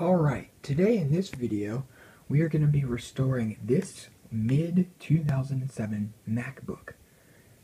Alright, today in this video, we are going to be restoring this mid-2007 MacBook.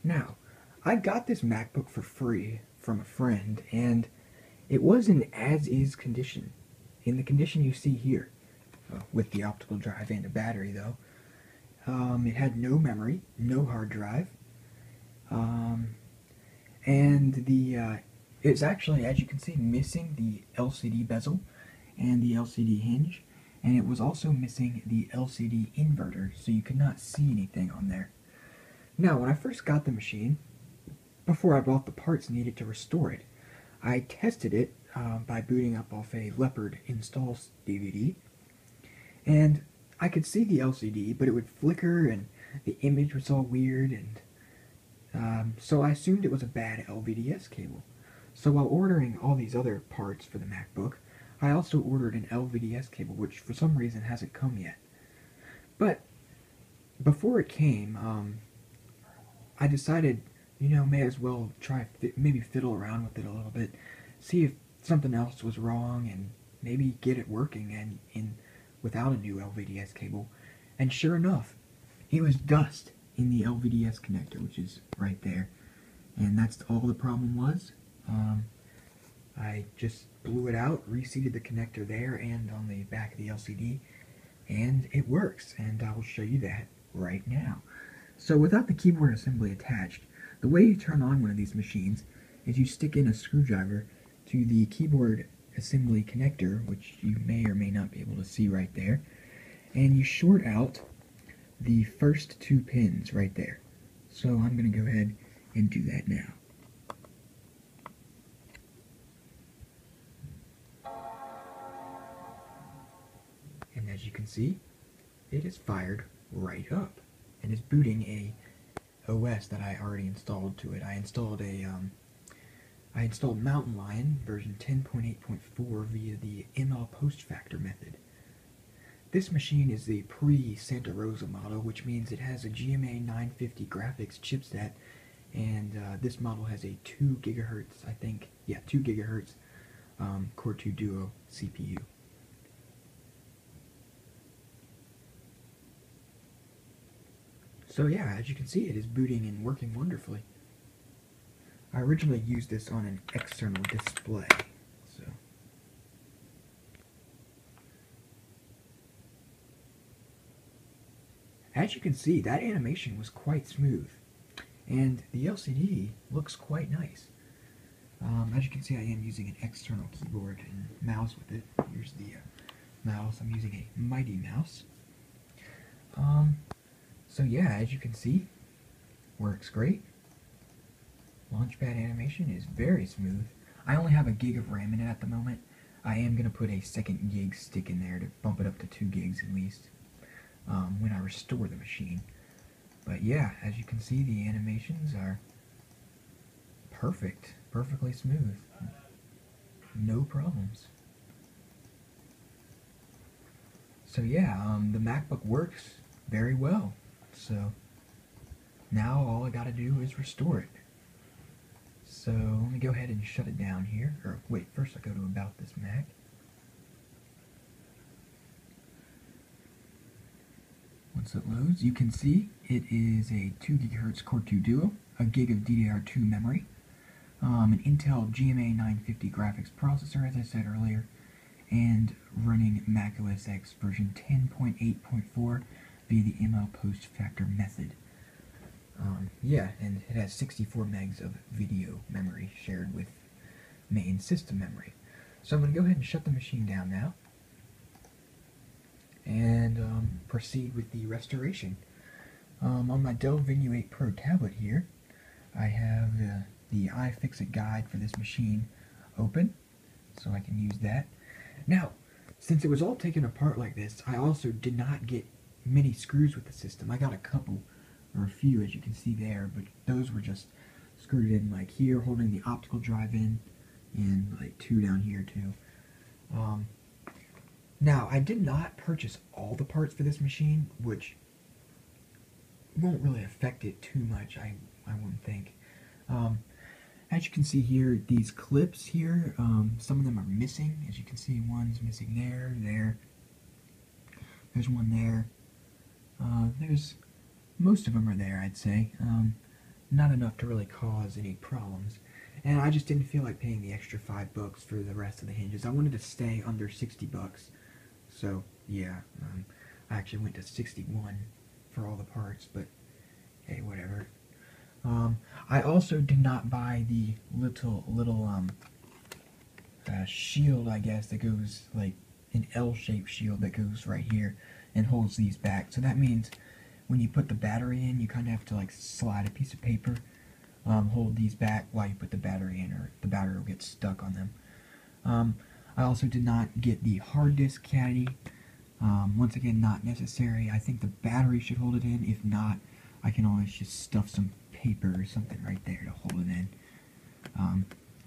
Now, I got this MacBook for free from a friend, and it was in as-is condition, in the condition you see here, with the optical drive and a battery though. It had no memory, no hard drive, and it's actually, as you can see, missing the LCD bezel and the LCD hinge, and it was also missing the LCD inverter, so you could not see anything on there. Now, when I first got the machine, before I bought the parts needed to restore it, I tested it by booting up off a Leopard installs DVD, and I could see the LCD, but it would flicker, and the image was all weird, and so I assumed it was a bad LVDS cable. So while ordering all these other parts for the MacBook, I also ordered an LVDS cable, which for some reason hasn't come yet. But before it came, I decided, may as well try maybe fiddle around with it a little bit, see if something else was wrong, and maybe get it working and without a new LVDS cable. And sure enough, it was dust in the LVDS connector, which is right there, and that's all the problem was. I just blew it out, reseated the connector there and on the back of the LCD, and it works, and I will show you that right now. So without the keyboard assembly attached, the way you turn on one of these machines is you stick in a screwdriver to the keyboard assembly connector, which you may or may not be able to see right there, and you short out the first two pins right there. So I'm going to go ahead and do that now. And as you can see, it is fired right up and is booting a OS that I already installed to it. I installed Mountain Lion version 10.8.4 via the ML Post Factor method. This machine is the pre-Santa Rosa model, which means it has a GMA 950 graphics chipset, and this model has a 2 gigahertz, 2 gigahertz Core 2 Duo CPU. So yeah, as you can see, it is booting and working wonderfully. I originally used this on an external display, so. As you can see, that animation was quite smooth, and the LCD looks quite nice. As you can see, I am using an external keyboard and mouse with it. Here's the mouse. I'm using a Mighty Mouse. So yeah, as you can see, works great. Launchpad animation is very smooth. I only have a gig of RAM in it at the moment. I am going to put a second gig stick in there to bump it up to 2 gigs at least when I restore the machine. But yeah, as you can see, the animations are perfect, perfectly smooth. No problems. So yeah, the MacBook works very well. So now all I gotta do is restore it. So let me go ahead and shut it down here. Or wait, first I go to About This Mac. Once it loads, you can see it is a 2 GHz Core 2 Duo, a gig of DDR2 memory, an Intel GMA 950 graphics processor, as I said earlier, and running Mac OS X version 10.8.4 via the ML Post Factor method. Yeah, and it has 64 megs of video memory shared with main system memory. So I'm going to go ahead and shut the machine down now and proceed with the restoration. On my Dell Venue 8 Pro tablet here, I have the iFixit guide for this machine open, so I can use that. Now, since it was all taken apart like this, I also did not get many screws with the system. I got a couple, or a few as you can see there, but those were just screwed in like here, holding the optical drive in, and like 2 down here too. Now, I did not purchase all the parts for this machine, which won't really affect it too much, I wouldn't think. as you can see here, these clips here, some of them are missing. As you can see, one's missing there. There's one there. There's most of them are there, I'd say. Not enough to really cause any problems. And I just didn't feel like paying the extra $5 for the rest of the hinges. I wanted to stay under $60. So, yeah, I actually went to 61 for all the parts, but hey, whatever. I also did not buy the little shield, I guess, that goes, like, an L-shaped shield that goes right here and holds these back. So that means when you put the battery in, you kind of have to, like, slide a piece of paper, hold these back while you put the battery in, or the battery will get stuck on them. I also did not get the hard disk caddy. Once again, not necessary. I think the battery should hold it in. If not, I can always just stuff some paper or something right there to hold it in.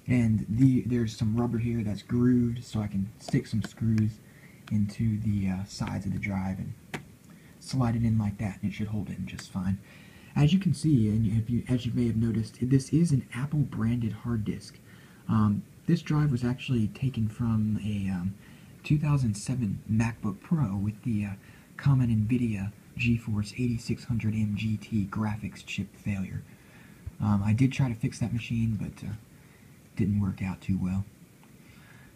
And there's some rubber here that's grooved, so I can stick some screws into the sides of the drive and slide it in like that, and it should hold it in just fine. As you can see, and as you may have noticed, this is an Apple branded hard disk. This drive was actually taken from a 2007 MacBook Pro with the common NVIDIA GeForce 8600M GT graphics chip failure. I did try to fix that machine, but didn't work out too well.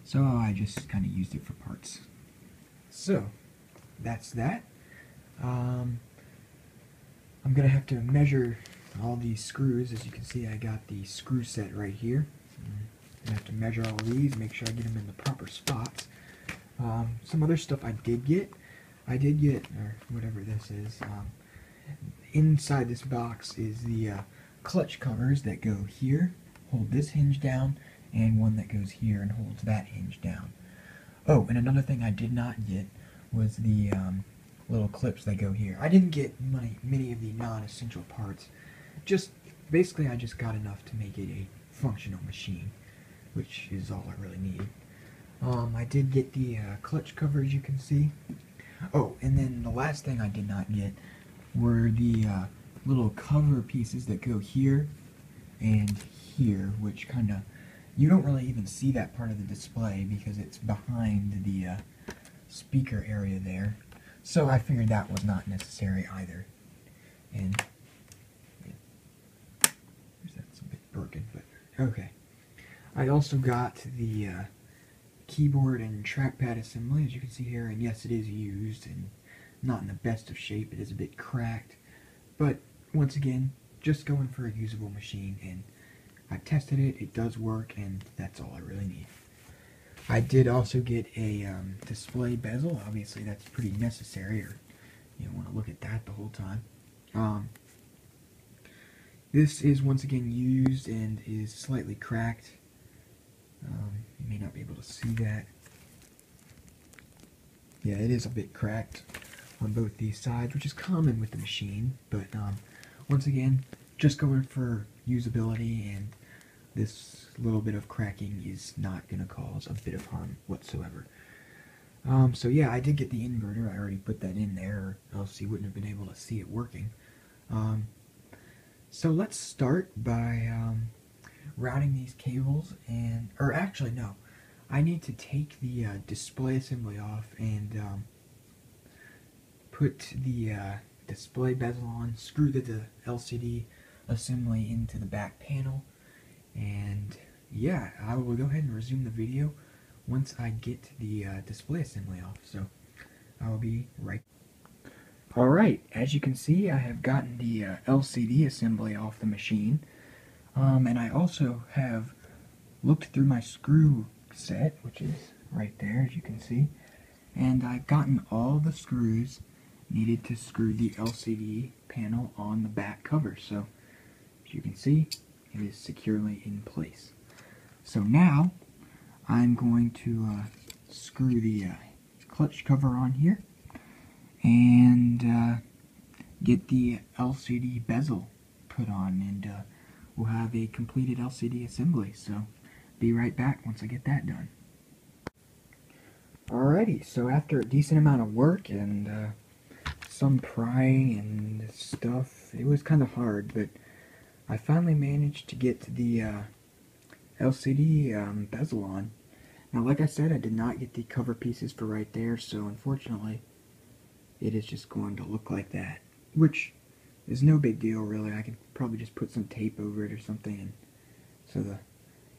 So I just kind of used it for parts. So, that's that. I'm going to have to measure all these screws. As you can see, I got the screw set right here. I'm going to have to measure all these, make sure I get them in the proper spots. Some other stuff I did get, or whatever this is, inside this box is the clutch covers that go here, hold this hinge down, and one that goes here and holds that hinge down. Oh, and another thing I did not get was the little clips that go here. I didn't get many of the non-essential parts. Basically I just got enough to make it a functional machine, which is all I really need. I did get the clutch cover, as you can see. Oh, and then the last thing I did not get were the little cover pieces that go here and here, which kind of, you don't really even see that part of the display because it's behind the speaker area there. So I figured that was not necessary either. And yeah, that's a bit broken, but okay. I also got the keyboard and trackpad assembly, as you can see here, and yes, it is used and not in the best of shape. It is a bit cracked, but once again, just going for a usable machine, and I tested it, it does work, and that's all I really need. I did also get a display bezel. Obviously that's pretty necessary, or you don't want to look at that the whole time. This is once again used and is slightly cracked. You may not be able to see that. Yeah, it is a bit cracked on both these sides, which is common with the machine, but once again, just going for usability, and this little bit of cracking is not going to cause a bit of harm whatsoever. So yeah, I did get the inverter. I already put that in there, or else you wouldn't have been able to see it working. So let's start by routing these cables, or actually no, I need to take the display assembly off and put the display bezel on, screw the LCD assembly into the back panel, and yeah, I will go ahead and resume the video once I get the display assembly off. So I'll be right. Alright, as you can see, I have gotten the LCD assembly off the machine, and I also have looked through my screw set, which is right there, as you can see, and I've gotten all the screws needed to screw the LCD panel on the back cover. So as you can see, it is securely in place. So now I'm going to screw the clutch cover on here and get the LCD bezel put on, and we'll have a completed LCD assembly. So be right back once I get that done. Alrighty, so after a decent amount of work and some prying and stuff, it was kind of hard, but I finally managed to get the LCD bezel on. Now, like I said, I did not get the cover pieces for right there, so unfortunately, it is just going to look like that, which is no big deal, really. I could probably just put some tape over it or something, and so the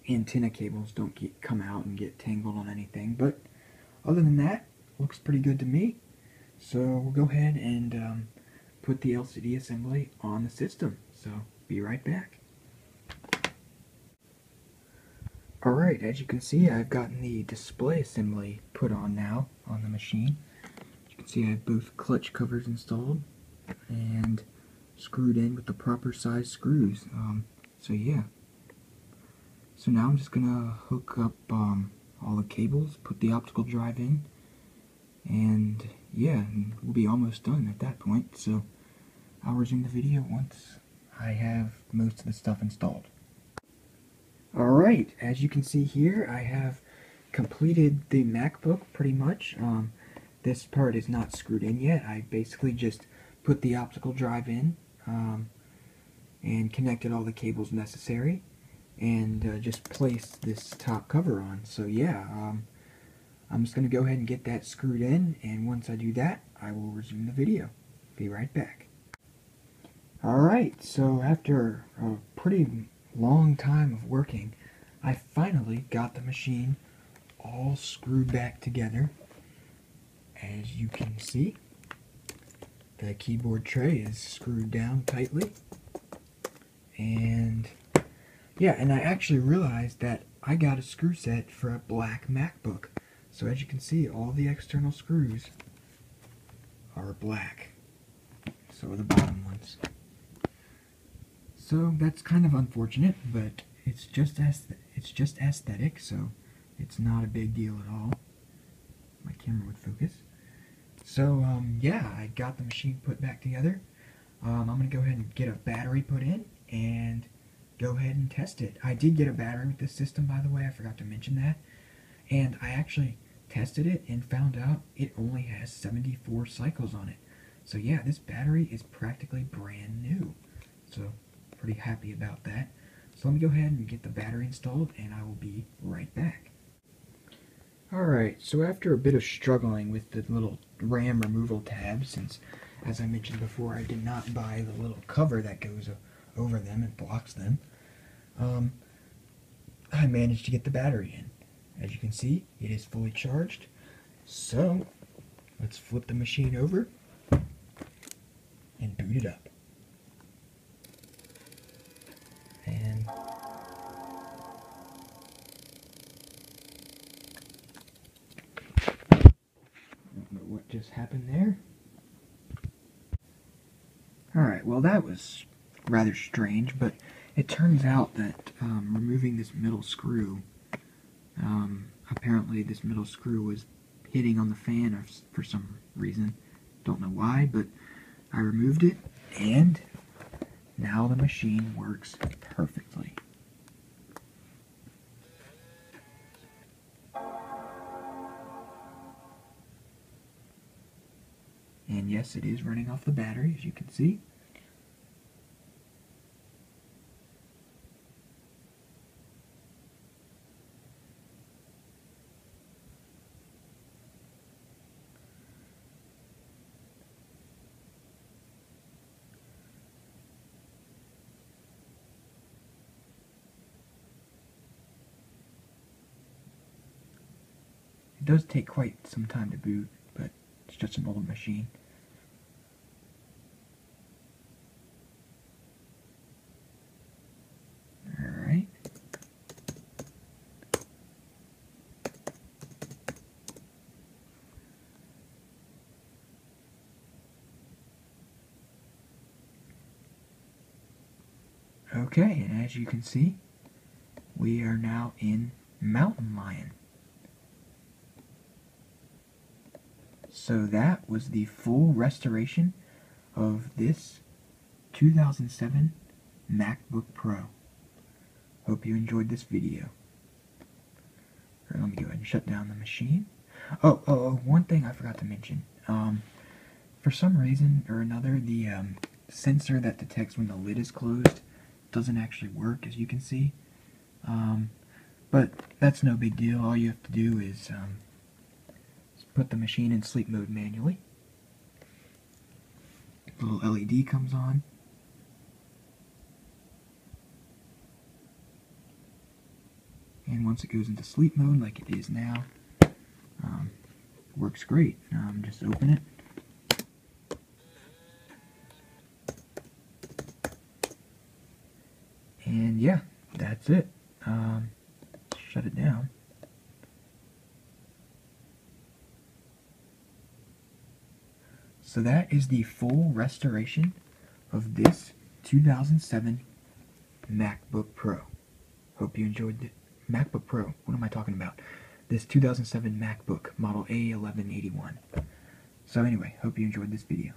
antenna cables don't come out and get tangled on anything. But other than that, looks pretty good to me. So we'll go ahead and put the LCD assembly on the system. So be right back. Alright, as you can see, I've gotten the display assembly put on now on the machine. As you can see, I have both clutch covers installed and screwed in with the proper size screws. So yeah. So now I'm just gonna hook up all the cables, put the optical drive in, and yeah, we'll be almost done at that point. So I'll resume the video once I have most of the stuff installed. Alright, as you can see here, I have completed the MacBook pretty much. This part is not screwed in yet. I basically just put the optical drive in and connected all the cables necessary, and just placed this top cover on. So yeah, I'm just going to go ahead and get that screwed in, and once I do that, I will resume the video. Be right back. Alright, so after a pretty long time of working, I finally got the machine all screwed back together. As you can see, the keyboard tray is screwed down tightly, and yeah, and I actually realized that I got a screw set for a black MacBook. So as you can see, all the external screws are black. So are the bottom ones. So that's kind of unfortunate, but it's just aesthetic, so it's not a big deal at all. My camera would focus. So yeah, I got the machine put back together. I'm gonna go ahead and get a battery put in and go ahead and test it. I did get a battery with this system, by the way. I forgot to mention that. And I actually tested it and found out it only has 74 cycles on it. So yeah, this battery is practically brand new. So pretty happy about that. So let me go ahead and get the battery installed, and I will be right back. Alright, so after a bit of struggling with the little RAM removal tab, since as I mentioned before, I did not buy the little cover that goes over them and blocks them, I managed to get the battery in. As you can see, it is fully charged. So let's flip the machine over and boot it up. And I don't know what just happened there. Alright, well that was rather strange, but it turns out that removing this middle screw, apparently this middle screw was hitting on the fan for some reason. Don't know why, but I removed it, and now the machine works perfectly. And yes, it is running off the battery, as you can see. It does take quite some time to boot, but it's just an old machine. Alright. Okay, and as you can see, we are now in Mountain Lion. So that was the full restoration of this 2007 MacBook Pro. Hope you enjoyed this video. Right, let me go ahead and shut down the machine. Oh, one thing I forgot to mention. For some reason or another, the sensor that detects when the lid is closed doesn't actually work, as you can see. But that's no big deal. All you have to do is put the machine in sleep mode manually. The little LED comes on. And once it goes into sleep mode, like it is now, works great. Just open it. And yeah, that's it. Shut it down. So that is the full restoration of this 2007 MacBook Pro. Hope you enjoyed the MacBook Pro. What am I talking about? This 2007 MacBook model A1181. So anyway, hope you enjoyed this video.